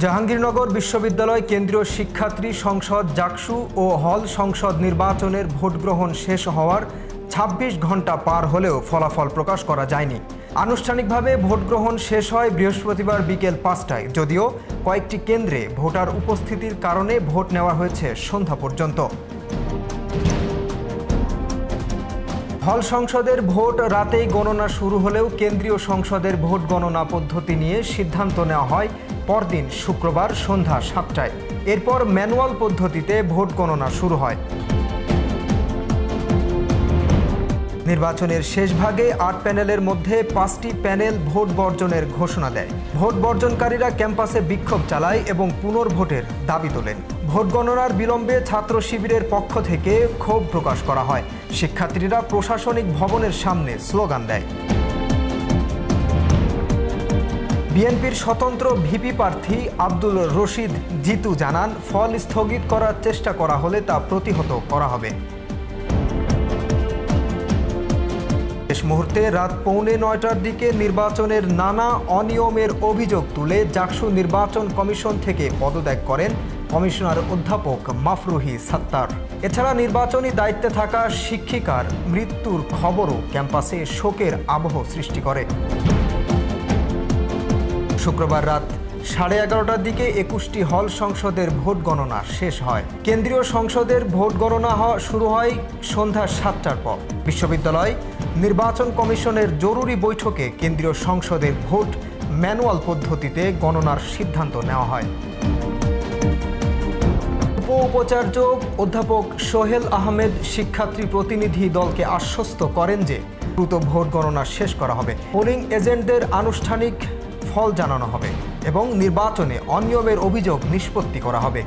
জাহাঙ্গীরনগর বিশ্ববিদ্যালয় কেন্দ্রীয় শিক্ষার্থী সংসদ জাকসু ও হল সংসদ নির্বাচনের ভোট গ্রহণ শেষ হওয়ার ২৬ ঘন্টা পার হলেও ফলাফল প্রকাশ করা যায়নি। আনুষ্ঠানিকভাবে ভোট গ্রহণ শেষ হয় বৃহস্পতিবার বিকেল ৫টায়, যদিও কয়েকটি কেন্দ্রে ভোটার উপস্থিতির কারণে ভোট নেওয়া হয়েছে সন্ধ্যা পর্যন্ত। হল সংসদের ভোট রাতেই গণনা শুরু হলেও কেন্দ্রীয় সংসদের ভোট গণনা পদ্ধতি নিয়ে সিদ্ধান্ত নেওয়া হয় পরদিন শুক্রবার সন্ধ্যা ৭টায়। এরপর ম্যানুয়াল পদ্ধতিতে ভোট গণনা শুরু হয়। নির্বাচনের শেষ ভাগে ৮ প্যানেলের মধ্যে ৫টি প্যানেল ভোট বর্জনের ঘোষণা দেয়। ভোট বর্জনকারীরা ক্যাম্পাসে বিক্ষোভ চালায় এবং পুনর্ভোটের দাবি তোলেন। ভোট গণনার বিলম্বে ছাত্র শিবিরের পক্ষ থেকে ক্ষোভ প্রকাশ করা হয়। শিক্ষার্থীরা প্রশাসনিক ভবনের সামনে স্লোগান দেয়। বিএনপির স্বতন্ত্র ভিপি প্রার্থী আব্দুল রশিদ জিতু জানান, ফল স্থগিত করার চেষ্টা করা হলে তা প্রতিহত করা হবে। শেষ মুহূর্তে রাত 8:45টার দিকে নির্বাচনের নানা অনিয়মের অভিযোগ তুলে জাকসু নির্বাচন কমিশন থেকে পদত্যাগ করেন কমিশনার অধ্যাপক মাফরুহি সাত্তার। এছাড়া নির্বাচনী দায়িত্বে থাকা শিক্ষিকার মৃত্যুর খবরও ক্যাম্পাসে শোকের আবহ সৃষ্টি করে। শুক্রবার রাত 11:30টার দিকে 21টি হল সংসদের ভোট গণনা শেষ হয়। কেন্দ্রীয় সংসদের ভোট গণনা শুরু হয় সন্ধ্যা 7টার পর। বিশ্ববিদ্যালয় নির্বাচন কমিশনের জরুরি বৈঠকে কেন্দ্রীয় সংসদের ভোট ম্যানুয়াল পদ্ধতিতে গণনার সিদ্ধান্ত নেওয়া হয়। উপাচার্য অধ্যাপক সোহেল আহমেদ শিক্ষার্থী প্রতিনিধি দলকে আশ্বস্ত করেন যে দ্রুত ভোট গণনা শেষ করা হবে, পোলিং এজেন্টদের আনুষ্ঠানিক ফল জানানো হবে এবং নির্বাচনে অনিয়মের অভিযোগ নিষ্পত্তি করা হবে।